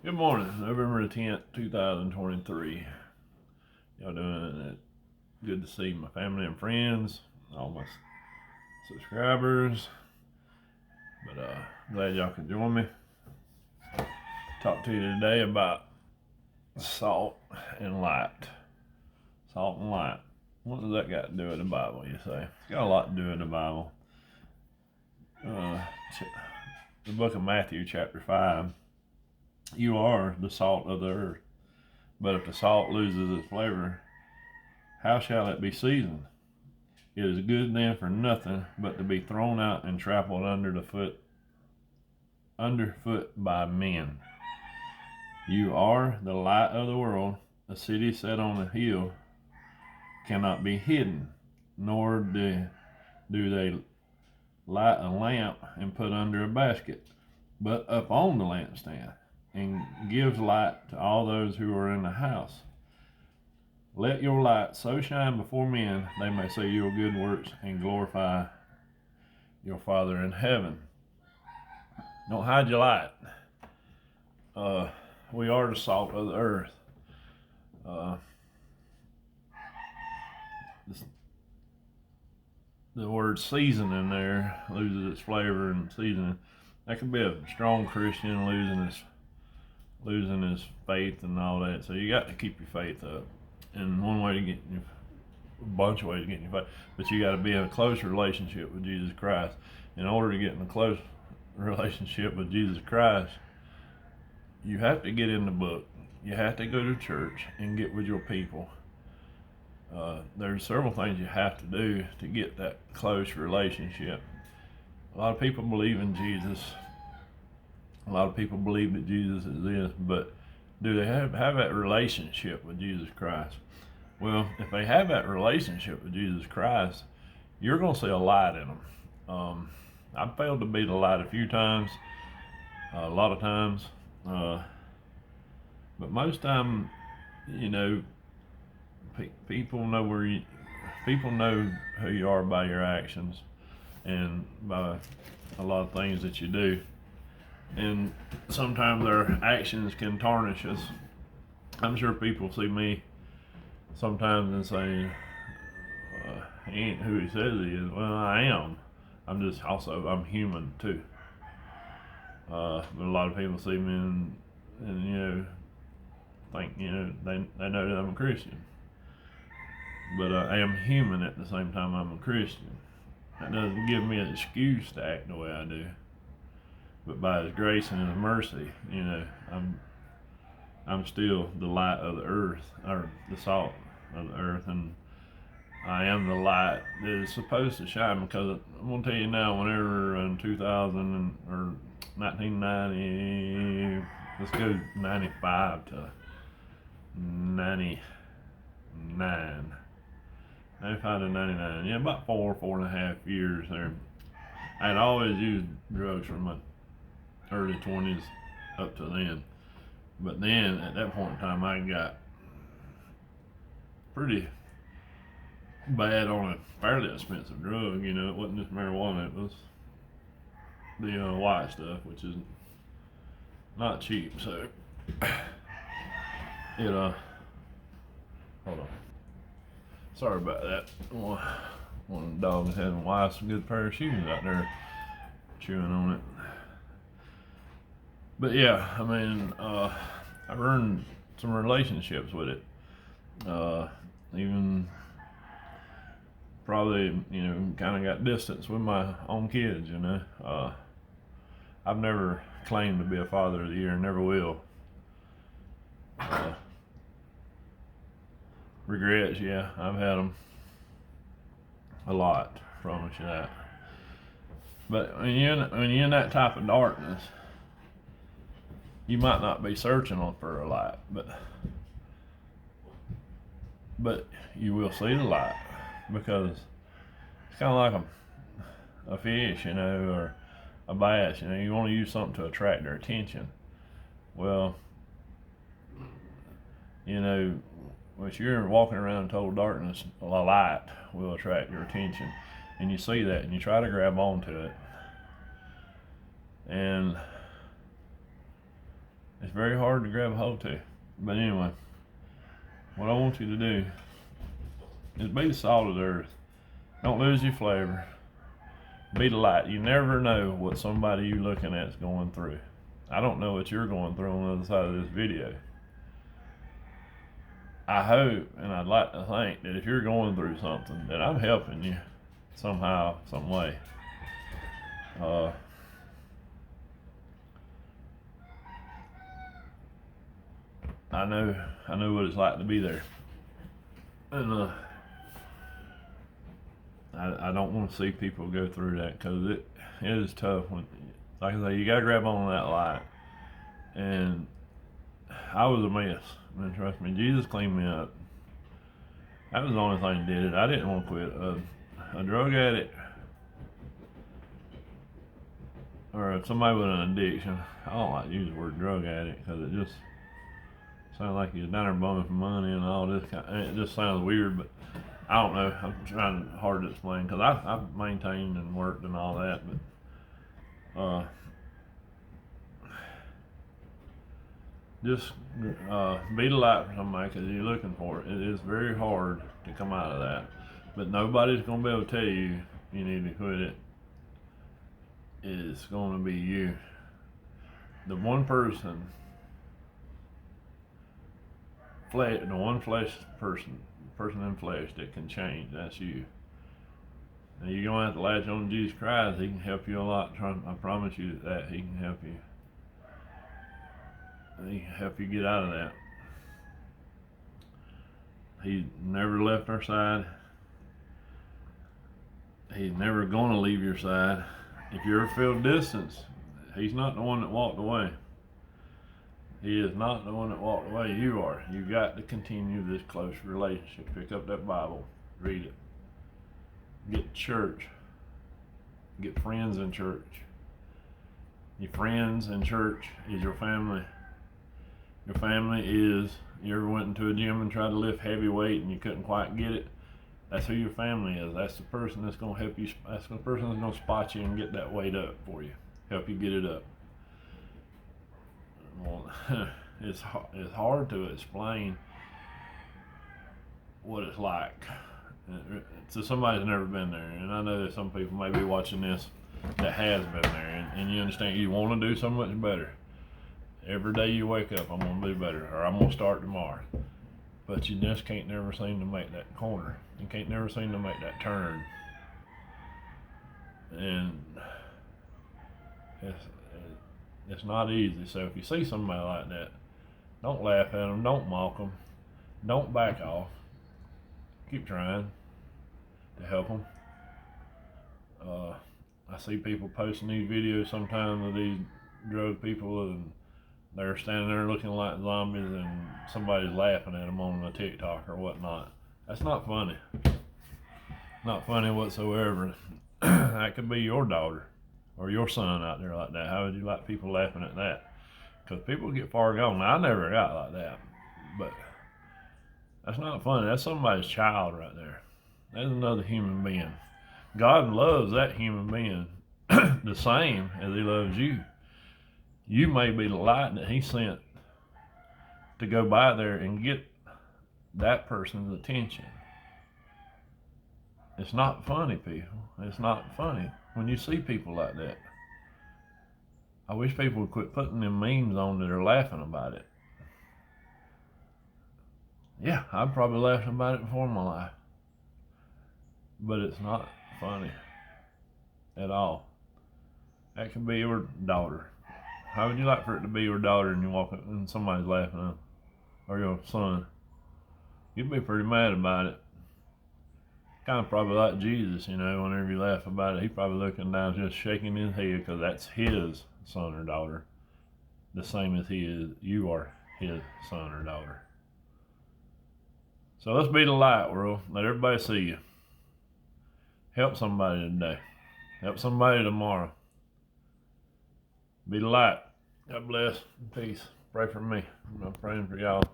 Good morning, November the 10th, 2023. Y'all doing it? Good to see my family and friends, all my subscribers. But glad y'all could join me. Talk to you today about salt and light. Salt and light. What does that got to do with the Bible, you say? It's got a lot to do with the Bible. The book of Matthew, chapter 5. You are the salt of the earth. But if the salt loses its flavor, how shall it be seasoned? It is good then for nothing but to be thrown out and trampled underfoot by men. You are the light of the world. A city set on a hill cannot be hidden, nor do they light a lamp and put under a basket, but up on the lampstand, and gives light to all those who are in the house. Let your light so shine before men, they may see your good works and glorify your Father in heaven. Don't hide your light. We are the salt of the earth. The word season in there loses its flavor and seasoning. That could be a strong Christian losing his faith and all that. So you got to keep your faith up. And one way to get a bunch of ways to get your faith, but you got to be in a close relationship with Jesus Christ. In order to get in a close relationship with Jesus Christ, you have to get in the book. You have to go to church and get with your people. There's several things you have to do to get that close relationship. A lot of people believe in Jesus. A lot of people believe that Jesus is this, but do they have that relationship with Jesus Christ? Well, if they have that relationship with Jesus Christ, you're going to see a light in them. I've failed to be the light a few times, a lot of times, but most time, people know people know who you are by your actions and by a lot of things that you do. And sometimes their actions can tarnish us. I'm sure people see me sometimes and say, he ain't who he says he is. Well, I am. I'm human too. But a lot of people see me and think, they know that I'm a Christian. But I am human at the same time I'm a Christian. That doesn't give me an excuse to act the way I do. But by His grace and His mercy, I'm still the light of the earth, or the salt of the earth, and I am the light that is supposed to shine. Because I'm gonna tell you now, whenever in 2000 or 1990, let's go 95 to 99, 95 to 99, yeah, about 4.5 years there. I had always used drugs from my early 20s up to then. But then at that point in time, I got pretty bad on a fairly expensive drug. It wasn't just marijuana, it was the white stuff, which is not cheap. So hold on. Sorry about that. One of the dogs had a good pair of shoes out there chewing on it. But yeah, I earned some relationships with it. Even probably, kind of got distance with my own kids, I've never claimed to be a father of the year, never will. Regrets, yeah, I've had them. A lot, promise you that. But when you're in that type of darkness, you might not be searching for a light, but you will see the light, because it's kind of like a fish, or a bass. You want to use something to attract their attention. Well, if you're walking around in total darkness, a light will attract your attention, and you see that, and you try to grab onto it, and It's very hard to grab a hold to. But anyway, what I want you to do is be the salt of the earth. Don't lose your flavor. Be the light. You never know what somebody you're looking at is going through. I don't know what you're going through on the other side of this video. I hope, and I'd like to think, that if you're going through something, that I'm helping you somehow, some way. I know what it's like to be there, and I don't want to see people go through that, because it is tough. When, like I say, you gotta grab on that light. And I was a mess, man. Trust me, Jesus cleaned me up. That was the only thing that did it. I didn't want to quit. A drug addict, or somebody with an addiction. I don't like to use the word drug addict because it just sounds like you're down there bumming for money and all this kind. It just sounds weird, but I don't know. I'm trying hard to explain, because I've maintained and worked and all that, but just be the light for somebody, because you're looking for it. It is very hard to come out of that, but nobody's going to be able to tell you you need to quit it. It's going to be you. The one person, the one person in flesh that can change, that's you. Now you're going to have to latch on to Jesus Christ. He can help you a lot. I promise you that He can help you. He can help you get out of that. He's never left our side. He's never going to leave your side. If you ever feel distance, He's not the one that walked away. He is not the one that walked away. You are. You got to continue this close relationship. Pick up that Bible, read it. Get to church. Get friends in church. Your friends in church is your family. Your family is, you ever went into a gym and tried to lift heavy weight and you couldn't quite get it? That's who your family is. That's the person that's going to help you. That's the person that's going to spot you and get that weight up for you. Help you get it up. Well, it's hard to explain what it's like to somebody that's never been there. And I know that some people may be watching this that has been there, and you understand you want to do so much better. Every day you wake up, I'm going to do better, or I'm going to start tomorrow. But you just can't never seem to make that corner. You can't never seem to make that turn. And it's not easy. So if you see somebody like that, don't laugh at them, don't mock them, don't back off. Keep trying to help them. I see people posting these videos sometimes of these drug people, and they're standing there looking like zombies, and somebody's laughing at them on a TikTok or whatnot. That's not funny. Not funny whatsoever. That could be your daughter or your son out there like that. How would you like people laughing at that? Because people get far gone. Now, I never got like that, but that's not funny. That's somebody's child right there. That's another human being. God loves that human being the same as He loves you. You may be the light that He sent to go by there and get that person's attention. It's not funny, people. It's not funny when you see people like that. I wish people would quit putting them memes on that are laughing about it. Yeah, I've probably laughed about it before in my life. But it's not funny at all. That could be your daughter. How would you like for it to be your daughter and you walk up and somebody's laughing at them? Or your son? You'd be pretty mad about it. Kind of probably like Jesus, you know, whenever you laugh about it, he's probably looking down just shaking his head, because that's his son or daughter. The same as you are his son or daughter. So let's be the light, world. Let everybody see you. Help somebody today. Help somebody tomorrow. Be the light. God bless. Peace. Pray for me. I'm praying for y'all.